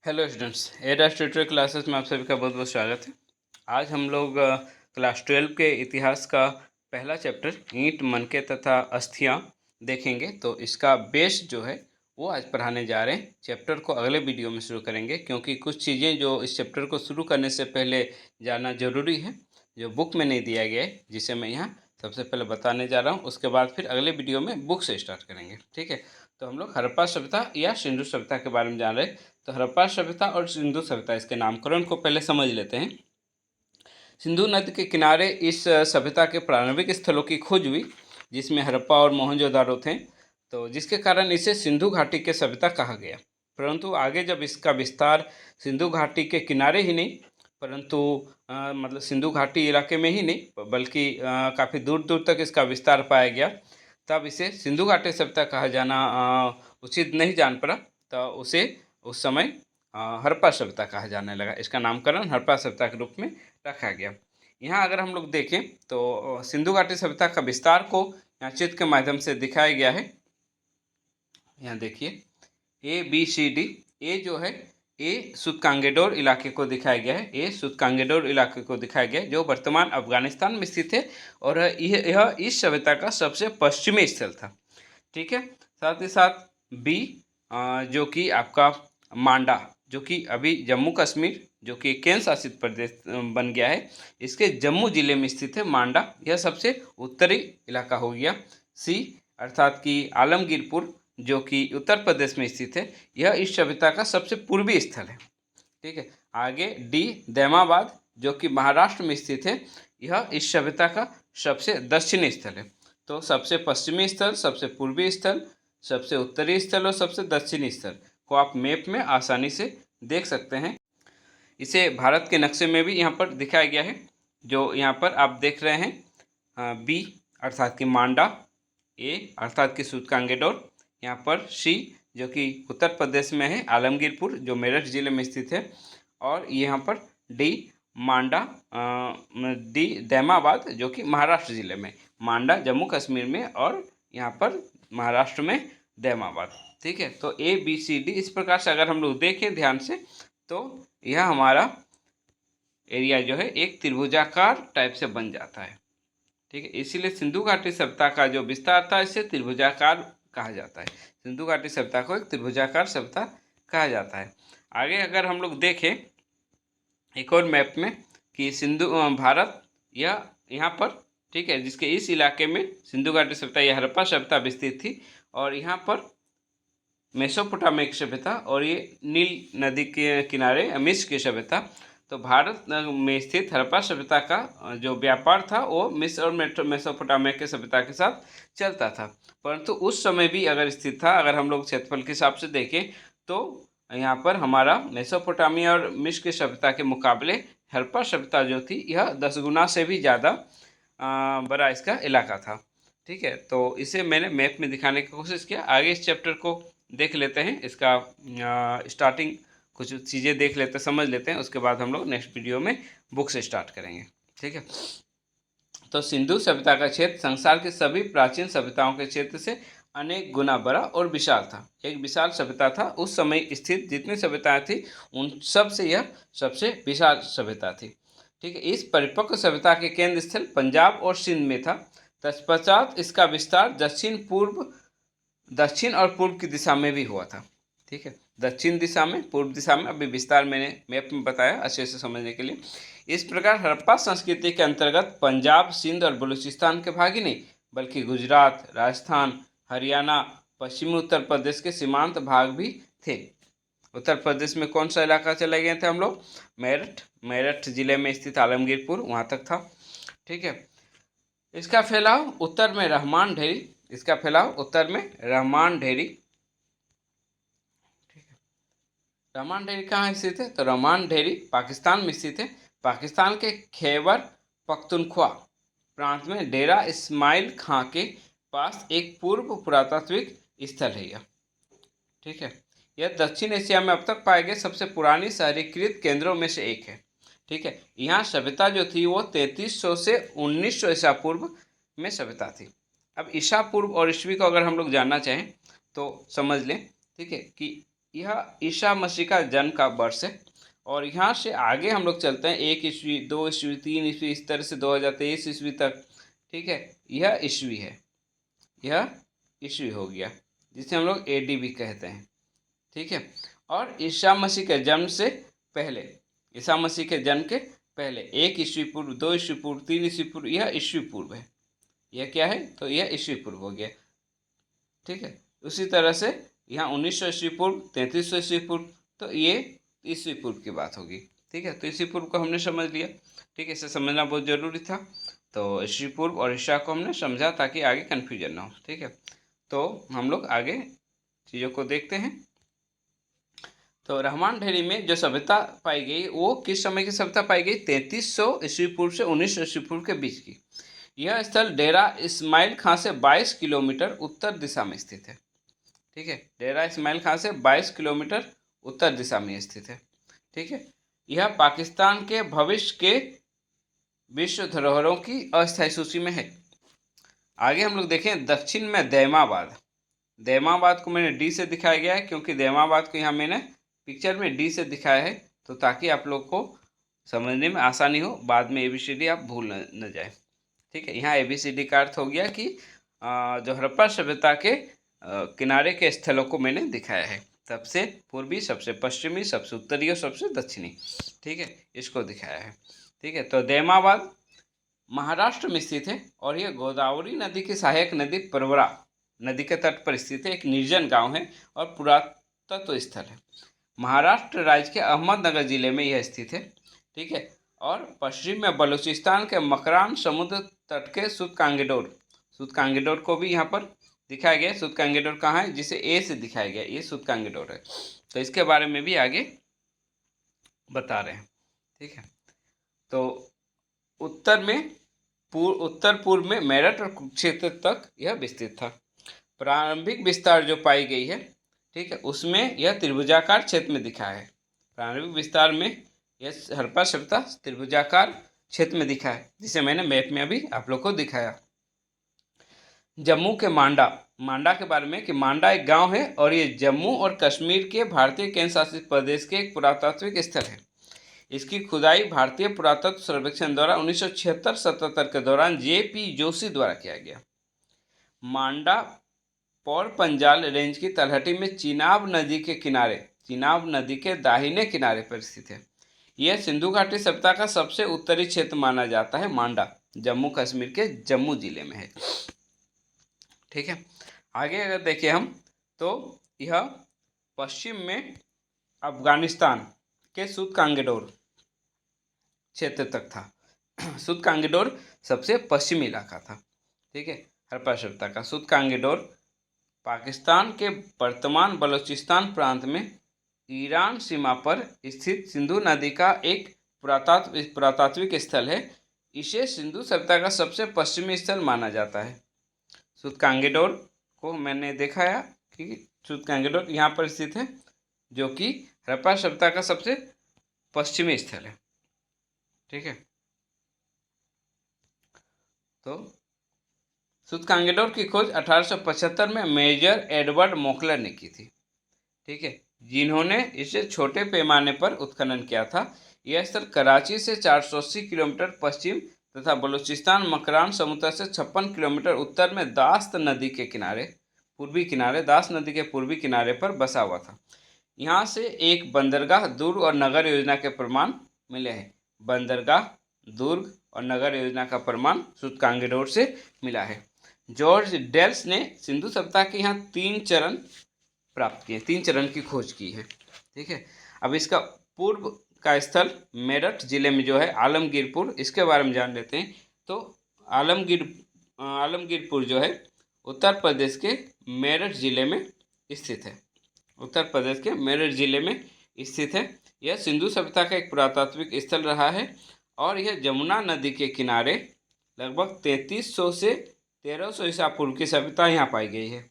Hello students, ADAS tutorial classes में आप सभी का बहुत बहुत स्वागत है। आज हम लोग क्लास 12 के इतिहास का पहला चैप्टर ईंट, मनके तथा अस्थियां देखेंगे। तो इसका बेस जो है वो आज पढ़ाने जा रहे हैं। चैप्टर को अगले वीडियो में शुरू करेंगे, क्योंकि कुछ चीज़ें जो इस चैप्टर को शुरू करने से पहले जानना ज़रूरी है, जो बुक में नहीं दिया गया है, जिसे मैं यहाँ सबसे पहले बताने जा रहा हूँ। उसके बाद फिर अगले वीडियो में बुक से स्टार्ट करेंगे। ठीक है, तो हम लोग हड़प्पा सभ्यता या सिंधु सभ्यता के बारे में जान रहे हैं। तो हड़प्पा सभ्यता और सिंधु सभ्यता, इसके नामकरण को पहले समझ लेते हैं। सिंधु नदी के किनारे इस सभ्यता के प्रारंभिक स्थलों की खोज हुई, जिसमें हड़प्पा और मोहनजोदारो थे, तो जिसके कारण इसे सिंधु घाटी के सभ्यता कहा गया। परंतु आगे जब इसका विस्तार सिंधु घाटी के किनारे ही नहीं, परंतु मतलब सिंधु घाटी इलाके में ही नहीं, बल्कि काफ़ी दूर दूर तक इसका विस्तार पाया गया, तब इसे सिंधु घाटी सभ्यता कहा जाना उचित नहीं जान पड़ा। तो उसे उस समय हड़प्पा सभ्यता कहा जाने लगा। इसका नामकरण हड़प्पा सभ्यता के रूप में रखा गया। यहाँ अगर हम लोग देखें तो सिंधु घाटी सभ्यता का विस्तार को यहाँ चित्र के माध्यम से दिखाया गया है। यहाँ देखिए ABCD। ए जो है ए सुतकांगेडोर इलाके को दिखाया गया है। ए सुतकांगेडोर इलाके को दिखाया गया है, जो वर्तमान अफगानिस्तान में स्थित है, और यह इस सभ्यता का सबसे पश्चिमी स्थल था। ठीक है, साथ ही साथ बी जो कि आपका मांडा, जो कि अभी जम्मू कश्मीर, जो कि केंद्र शासित प्रदेश बन गया है, इसके जम्मू जिले में स्थित है मांडा। यह सबसे उत्तरी इलाका हो गया। सी अर्थात कि आलमगीरपुर, जो कि उत्तर प्रदेश में स्थित है, यह इस सभ्यता का सबसे पूर्वी स्थल है। ठीक है, आगे डी दैमाबाद, जो कि महाराष्ट्र में स्थित है, यह इस सभ्यता का सबसे दक्षिणी स्थल है। तो सबसे पश्चिमी स्थल, सबसे पूर्वी स्थल, सबसे उत्तरी स्थल और सबसे दक्षिणी स्थल को आप मैप में आसानी से देख सकते हैं। इसे भारत के नक्शे में भी यहाँ पर दिखाया गया है, जो यहाँ पर आप देख रहे हैं। बी अर्थात कि मांडा, ए अर्थात कि सूतकांगेडोर, यहाँ पर सी जो कि उत्तर प्रदेश में है, आलमगीरपुर जो मेरठ जिले में स्थित है, और यहाँ पर डी मांडा, डी दैमाबाद जो कि महाराष्ट्र जिले में, मांडा जम्मू कश्मीर में, और यहाँ पर महाराष्ट्र में दैमाबाद। ठीक है, तो ABCD इस प्रकार से अगर हम लोग देखें ध्यान से, तो यह हमारा एरिया जो है एक त्रिभुजाकार टाइप से बन जाता है। ठीक है, इसीलिए सिंधु घाटी सभ्यता का जो विस्तार था, इसे त्रिभुजाकार कहा जाता है। सिंधु घाटी सभ्यता को एक त्रिभुजाकार सभ्यता कहा जाता है। आगे अगर हम लोग देखें एक और मैप में कि सिंधु भारत यह यहाँ पर, ठीक है, जिसके इस इलाके में सिंधु घाटी सभ्यता या हड़प्पा सभ्यता विस्तृत थी, और यहाँ पर मेसोपोटामिक सभ्यता, और ये नील नदी के किनारे मिस्र की सभ्यता। तो भारत में स्थित हड़प्पा सभ्यता का जो व्यापार था वो मिस्र और मेसोपोटामिया के सभ्यता के साथ चलता था, परंतु उस समय भी अगर स्थित था, अगर हम लोग क्षेत्रफल के हिसाब से देखें, तो यहाँ पर हमारा मेसोपोटामिया और मिस्र की सभ्यता के मुकाबले हड़प्पा सभ्यता जो थी, यह 10 गुना से भी ज़्यादा बड़ा इसका इलाका था। ठीक है, तो इसे मैंने मैप में दिखाने की कोशिश किया। आगे इस चैप्टर को देख लेते हैं, इसका स्टार्टिंग कुछ चीज़ें देख लेते हैं, समझ लेते हैं, उसके बाद हम लोग नेक्स्ट वीडियो में बुक से स्टार्ट करेंगे। ठीक है, तो सिंधु सभ्यता का क्षेत्र संसार के सभी प्राचीन सभ्यताओं के क्षेत्र से अनेक गुना बड़ा और विशाल था। एक विशाल सभ्यता था। उस समय स्थित जितनी सभ्यताएं थी, उन सब से यह सबसे विशाल सभ्यता थी। ठीक है, इस परिपक्व सभ्यता के केंद्र स्थल पंजाब और सिंध में था। तत्पश्चात इसका विस्तार दक्षिण और पूर्व की दिशा में भी हुआ था। ठीक है, दक्षिण दिशा में, पूर्व दिशा में, अभी विस्तार मैंने मैप में बताया अच्छे से समझने के लिए। इस प्रकार हड़प्पा संस्कृति के अंतर्गत पंजाब, सिंध और बलूचिस्तान के भाग ही नहीं, बल्कि गुजरात, राजस्थान, हरियाणा, पश्चिमी उत्तर प्रदेश के सीमांत भाग भी थे। उत्तर प्रदेश में कौन सा इलाका चले गए थे हम लोग? मेरठ जिले में स्थित आलमगीरपुर, वहाँ तक था। ठीक है, इसका फैलाव उत्तर में रहमान ढेरी, इसका फैलाव उत्तर में रहमान ढेरी। ठीक है, रहमान ढेरी कहाँ स्थित है? तो रहमान ढेरी पाकिस्तान में स्थित है। पाकिस्तान के खैबर पख्तूनख्वा प्रांत में डेरा इस्माइल खां के पास एक पूर्व पुरातात्विक स्थल है यह। ठीक है, यह दक्षिण एशिया में अब तक पाए गए सबसे पुरानी शहरीकृत केंद्रों में से एक है। ठीक है, यहाँ सभ्यता जो थी वो 3300 से 1900 ईसा पूर्व में सभ्यता थी। अब ईसा पूर्व और ईस्वी को अगर हम लोग जानना चाहें तो समझ लें। ठीक है, कि यह ईसा मसीह का जन्म का वर्ष है। और यहाँ से आगे हम लोग चलते हैं 1 ईस्वी, 2 ईस्वी, 3 ईस्वी, इस तरह से 2023 ईस्वी तक। ठीक है, यह ईस्वी है, यह ईस्वी हो गया, जिसे हम लोग AD भी कहते हैं। ठीक है, और ईसा मसीह के जन्म से पहले, ईसा मसीह के जन्म के पहले 1 ईस्वी पूर्व, 2 ईस्वी पूर्व, 3 ईस्वी पूर्व, यह ईस्वी पूर्व है। यह क्या है? तो यह ईस्वी पूर्व हो गया। ठीक है, उसी तरह से यहाँ 1900 ईस्वी पूर्व, 3300 ईस्वी पूर्व, तो ये ईस्वी पूर्व की बात होगी। ठीक है, तो ईस्वी पूर्व को हमने समझ लिया। ठीक है, इसे समझना बहुत ज़रूरी था। तो ईस्वी पूर्व और ईसा को हमने समझा ताकि आगे कन्फ्यूजन ना हो। ठीक है, तो हम लोग आगे चीज़ों को देखते हैं। तो रहमान ढेरी में जो सभ्यता पाई गई वो किस समय की सभ्यता पाई गई? 3300 ईस्वी पूर्व से 1900 ईस्वी पूर्व के बीच की। यह स्थल डेरा इस्माइल खां से 22 किलोमीटर उत्तर दिशा में स्थित है। ठीक है, डेरा इस्माइल खां से 22 किलोमीटर उत्तर दिशा में स्थित है। ठीक है, यह पाकिस्तान के भविष्य के विश्व धरोहरों की अस्थायी सूची में है। आगे हम लोग देखें दक्षिण में दैमाबाद। दैमाबाद को मैंने D से दिखाया गया है क्योंकि दैमाबाद को यहाँ मैंने पिक्चर में D से दिखाया है, तो ताकि आप लोग को समझने में आसानी हो, बाद में ABCD आप भूल न जाए। ठीक है, यहाँ ABCD का अर्थ हो गया कि जो हड़प्पा सभ्यता के किनारे के स्थलों को मैंने दिखाया है, सबसे पूर्वी, सबसे पश्चिमी, सबसे उत्तरी और सबसे दक्षिणी। ठीक है, इसको दिखाया है। ठीक है, तो दैमाबाद महाराष्ट्र में स्थित है और यह गोदावरी नदी की सहायक नदी प्रवरा नदी के तट पर स्थित है, एक निर्जन गांव है और पुरातत्व स्थल है। महाराष्ट्र राज्य के अहमदनगर जिले में यह स्थित है। ठीक है, और पश्चिम में बलूचिस्तान के मकरान समुद्र तट के सुतकांगेडोर को भी यहाँ पर दिखाया गया। सुतकांगेडोर कहाँ है? जिसे A से दिखाया गया, ये सुतकांगेडोर है। तो इसके बारे में भी आगे बता रहे हैं। ठीक है, तो उत्तर पूर्व में मेरठ और कुरुक्षेत्र तक यह विस्तृत था। प्रारंभिक विस्तार जो पाई गई है, ठीक है, उसमें यह त्रिभुजाकार क्षेत्र में दिखा है। प्रारंभिक विस्तार में यह हड़प्पा सभ्यता त्रिभुजाकार क्षेत्र में दिखा है, जिसे मैंने मैप में अभी आप लोग को दिखाया। जम्मू के मांडा के बारे में कि मांडा एक गांव है और ये जम्मू और कश्मीर के भारतीय केंद्र शासित प्रदेश के एक पुरातात्विक स्थल है। इसकी खुदाई भारतीय पुरातत्व सर्वेक्षण द्वारा 1976-77 के दौरान JP जोशी द्वारा किया गया। मांडा पौर पंजाल रेंज की तलहटी में चिनाब नदी के किनारे, चिनाब नदी के दाहिने किनारे पर स्थित है। यह सिंधु घाटी सभ्यता का सबसे उत्तरी क्षेत्र माना जाता है। मांडा जम्मू कश्मीर के जम्मू जिले में है। ठीक है, आगे अगर देखें हम तो यह पश्चिम में अफगानिस्तान के सुतकांगेडोर क्षेत्र तक था। सुतकांगेडोर सबसे पश्चिमी इलाका था। ठीक है, हड़प्पा सभ्यता का सुतकांगेडोर पाकिस्तान के वर्तमान बलूचिस्तान प्रांत में ईरान सीमा पर स्थित सिंधु नदी का एक पुरातात्विक स्थल है। इसे सिंधु सभ्यता का सबसे पश्चिमी स्थल माना जाता है। सुतकांगेडोर को मैंने दिखाया कि सुतकांगेडोर यहाँ पर स्थित है, जो कि हड़प्पा सभ्यता का सबसे पश्चिमी स्थल है। ठीक है, तो सुतकांगेडोर की खोज 1875 में मेजर एडवर्ड मोकलर ने की थी। ठीक है, जिन्होंने इसे छोटे पैमाने पर उत्खनन किया था। यह स्थल कराची से 480 किलोमीटर पश्चिम तथा बलूचिस्तान मकरान समुद्र से 56 किलोमीटर उत्तर में दास्त नदी के दास्त नदी के पूर्वी किनारे पर बसा हुआ था। यहाँ से एक बंदरगाह, दुर्ग और नगर योजना के प्रमाण मिले हैं। बंदरगाह, दुर्ग और नगर योजना का प्रमाण सुतकांगेडोर से मिला है। जॉर्ज डेल्स ने सिंधु सभ्यता के यहाँ 3 चरण प्राप्त किए, 3 चरण की खोज की है। ठीक है, अब इसका पूर्व का स्थल मेरठ जिले में जो है आलमगीरपुर, इसके बारे में जान लेते हैं। तो आलमगीरपुर जो है उत्तर प्रदेश के मेरठ जिले में स्थित है। उत्तर प्रदेश के मेरठ जिले में स्थित है। यह सिंधु सभ्यता का एक पुरातात्विक स्थल रहा है और यह जमुना नदी के किनारे लगभग 3300 से 1300 ईसा पूर्व की सभ्यता यहाँ पाई गई है।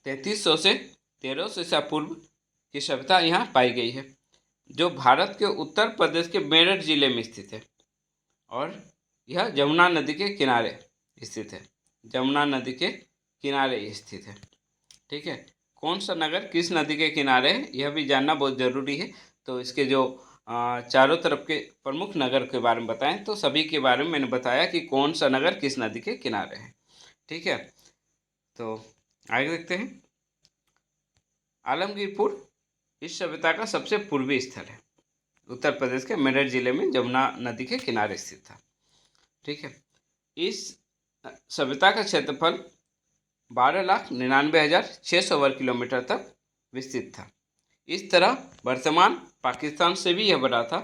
3300 से 1300 ईसा पूर्व की सभ्यता यहाँ पाई गई है, जो भारत के उत्तर प्रदेश के मेरठ जिले में स्थित है और यह जमुना नदी के किनारे स्थित है। जमुना नदी के किनारे स्थित है। ठीक है, कौन सा नगर किस नदी के किनारे है, यह भी जानना बहुत ज़रूरी है। तो इसके जो चारों तरफ के प्रमुख नगर के बारे में बताएं, तो सभी के बारे में मैंने बताया कि कौन सा नगर किस नदी के किनारे है। ठीक है, तो आगे देखते हैं। आलमगीरपुर इस सभ्यता का सबसे पूर्वी स्थल है। उत्तर प्रदेश के मेरठ जिले में जमुना नदी के किनारे स्थित था। ठीक है, इस सभ्यता का क्षेत्रफल 12,99,600 वर्ग किलोमीटर तक विस्तृत था। इस तरह वर्तमान पाकिस्तान से भी यह बड़ा था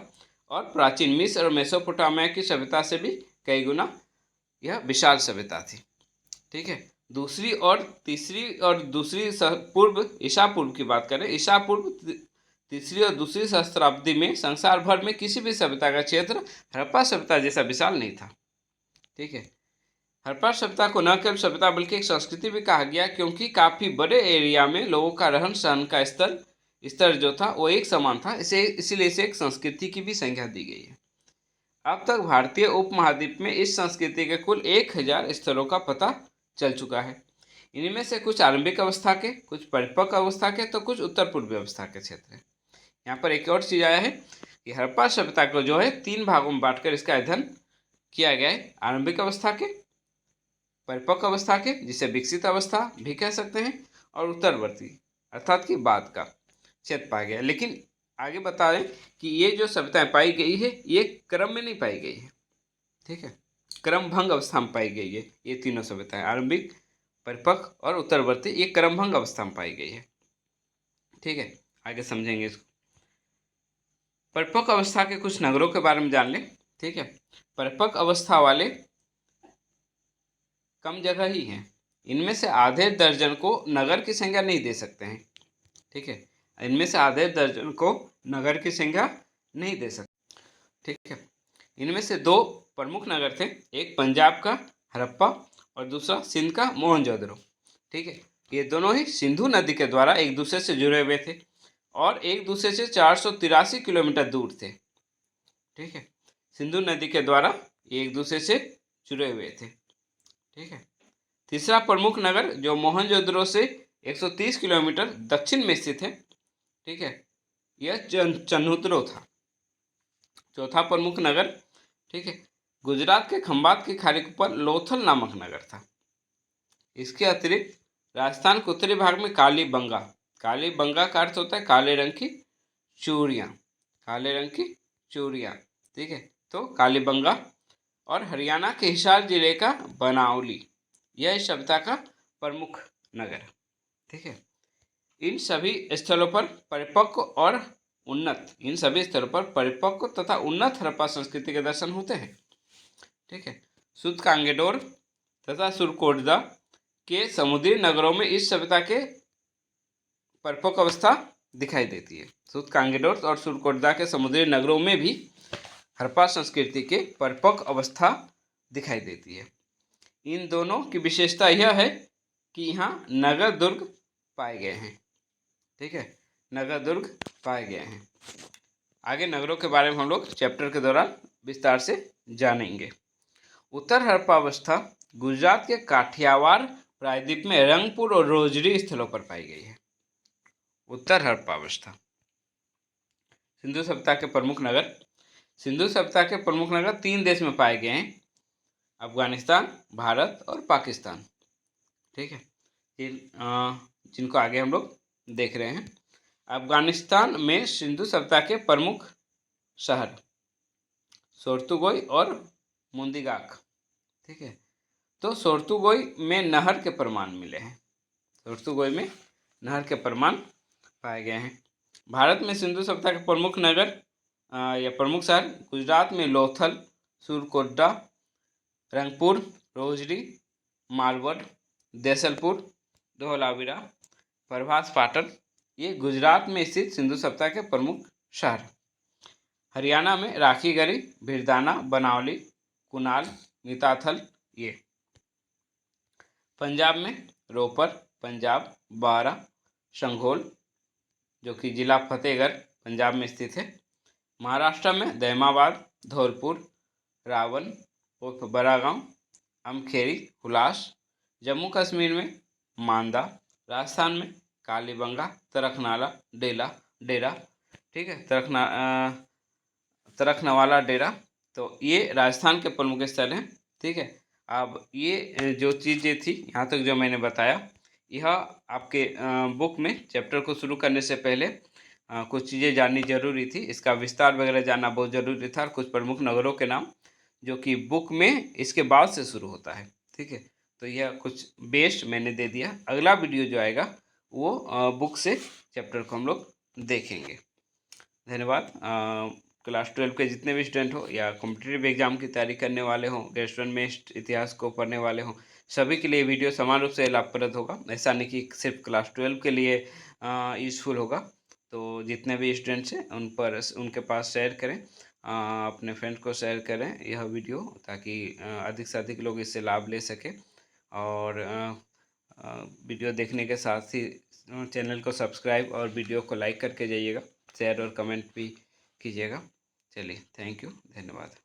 और प्राचीन मिस्र और मेसोपोटामिया की सभ्यता से भी कई गुना यह विशाल सभ्यता थी। ठीक है, दूसरी और तीसरी और दूसरी पूर्व ईसा पूर्व की बात करें, ईसा पूर्व तीसरी और दूसरी सहस्त्राब्दी में संसार भर में किसी भी सभ्यता का क्षेत्र हड़प्पा सभ्यता जैसा विशाल नहीं था। ठीक है, हड़प्पा सभ्यता को न केवल सभ्यता बल्कि एक संस्कृति भी कहा गया, क्योंकि काफ़ी बड़े एरिया में लोगों का रहन सहन का स्तर जो था वो एक समान था, इसीलिए इसे एक संस्कृति की भी संज्ञा दी गई है। अब तक भारतीय उपमहाद्वीप में इस संस्कृति के कुल 1000 स्तरों का पता चल चुका है। इनमें से कुछ आरंभिक अवस्था के, कुछ परिपक्व अवस्था के, तो कुछ उत्तर पूर्वी अवस्था के क्षेत्र हैं। यहाँ पर एक और चीज़ आया है कि हड़प्पा सभ्यता को जो है 3 भागों में बांटकर इसका अध्ययन किया गया है। आरंभिक अवस्था के, परिपक्व अवस्था के, जिसे विकसित अवस्था भी कह सकते हैं, और उत्तरवर्ती अर्थात कि बाद का क्षेत्र पाया गया। लेकिन आगे बता रहे कि ये जो सभ्यताएं पाई गई है ये क्रम में नहीं पाई गई है। ठीक है, क्रमभंग अवस्था में पाई गई है। ये तीनों सभ्यताएं आरंभिक, परिपक्व और उत्तरवर्ती, ये क्रमभंग अवस्था में पाई गई है। ठीक है, आगे समझेंगे इसको। परिपक्व अवस्था के कुछ नगरों के बारे में जान लें। ठीक है, परिपक्व अवस्था वाले कम जगह ही हैं। इनमें से आधे दर्जन को नगर की संज्ञा नहीं दे सकते हैं। ठीक है, इनमें से आधे दर्जन को नगर की संज्ञा नहीं दे सकते। ठीक है, इनमें से 2 प्रमुख नगर थे, एक पंजाब का हड़प्पा और दूसरा सिंध का मोहनजोदड़ो। ठीक है, ये दोनों ही सिंधु नदी के द्वारा एक दूसरे से जुड़े हुए थे और एक दूसरे से 483 किलोमीटर दूर थे। ठीक है, सिंधु नदी के द्वारा एक दूसरे से जुड़े हुए थे। ठीक है, तीसरा प्रमुख नगर जो मोहनजोदड़ो से 130 किलोमीटर दक्षिण में स्थित है। ठीक है, यह चन्हुद्रो था। चौथा प्रमुख नगर, ठीक है, गुजरात के खंबात की खाड़ी के ऊपर लोथल नामक नगर था। इसके अतिरिक्त राजस्थान के उत्तरी भाग में कालीबंगा, कालीबंगा का अर्थ होता है काले रंग की चूड़ियाँ, काले रंग की चूड़ियाँ। ठीक है, तो कालीबंगा और हरियाणा के हिसार जिले का बनावली, यह इस सभ्यता का प्रमुख नगर है। ठीक है, इन सभी स्थलों पर परिपक्व और उन्नत, इन सभी स्थलों पर परिपक्व तथा उन्नत हड़प्पा संस्कृति के दर्शन होते हैं। ठीक है, सूतकांगेडोर तथा सुरकोटदा के समुद्री नगरों में इस सभ्यता के परिपक्व अवस्था दिखाई देती है। सूतकांगेडोर और सुरकोटदा के समुद्री नगरों में भी हड़प्पा संस्कृति के परिपक्व अवस्था दिखाई देती है। इन दोनों की विशेषता यह है कि यहाँ नगर दुर्ग पाए गए हैं। ठीक है, नगर दुर्ग पाए गए हैं। आगे नगरों के बारे में हम लोग चैप्टर के दौरान विस्तार से जानेंगे। उत्तर हड़प्पा अवस्था गुजरात के काठियावाड़ प्रायद्वीप में रंगपुर और रोजरी स्थलों पर पाई गई है। उत्तर हड़प्पा अवस्था। सिंधु सभ्यता के प्रमुख नगर, सिंधु सभ्यता के प्रमुख नगर 3 देश में पाए गए हैं, अफगानिस्तान, भारत और पाकिस्तान। ठीक है, जिनको आगे हम लोग देख रहे हैं। अफगानिस्तान में सिंधु सभ्यता के प्रमुख शहर सोर्तुगोई और मुंदिगाक। ठीक है, तो सोर्तुगोई में नहर के प्रमाण मिले हैं, सोर्तुगोई में नहर के प्रमाण पाए गए हैं। भारत में सिंधु सभ्यता के प्रमुख नगर या प्रमुख शहर गुजरात में लोथल, सुरकोटडा, रंगपुर, रोजरी, मालवड, देसलपुर, धोलावीरा, प्रभास पाटन, ये गुजरात में स्थित सिंधु सभ्यता के प्रमुख शहर। हरियाणा में राखीगढ़ी, भिरदाना, बनावली, कुनाल, मीताथल, ये। पंजाब में रोपर, पंजाब, बारा, संघोल, जो कि जिला फतेहगढ़ पंजाब में स्थित है। महाराष्ट्र में दैमाबाद, धौलपुर, रावल उर्फ बरागांव, अमखेरी, हुलास। जम्मू कश्मीर में मांदा, राजस्थान में कालीबंगा, तरखनाला डेला डेरा, ठीक है, तरखनवाला डेरा। तो ये राजस्थान के प्रमुख स्थल हैं, ठीक है। अब ये जो चीज़ें थी यहाँ तक जो मैंने बताया, यह आपके बुक में चैप्टर को शुरू करने से पहले कुछ चीज़ें जाननी जरूरी थी। इसका विस्तार वगैरह जानना बहुत ज़रूरी था, और कुछ प्रमुख नगरों के नाम जो कि बुक में इसके बाद से शुरू होता है, ठीक है। तो यह कुछ बेस मैंने दे दिया। अगला वीडियो जो आएगा वो बुक से चैप्टर को हम लोग देखेंगे। धन्यवाद। क्लास 12 के जितने भी स्टूडेंट हो या कॉम्पिटिटिव एग्जाम की तैयारी करने वाले हों, गेस्ट वन में इतिहास को पढ़ने वाले हों, सभी के लिए वीडियो समान रूप से लाभप्रद होगा। ऐसा नहीं कि सिर्फ क्लास 12 के लिए यूज़फुल होगा। तो जितने भी स्टूडेंट्स हैं उनके पास शेयर करें, अपने फ्रेंड को शेयर करें यह वीडियो, ताकि अधिक से अधिक लोग इससे लाभ ले सकें। और वीडियो देखने के साथ ही चैनल को सब्सक्राइब और वीडियो को लाइक करके जाइएगा, शेयर और कमेंट भी कीजिएगा। चलिए, थैंक यू, धन्यवाद।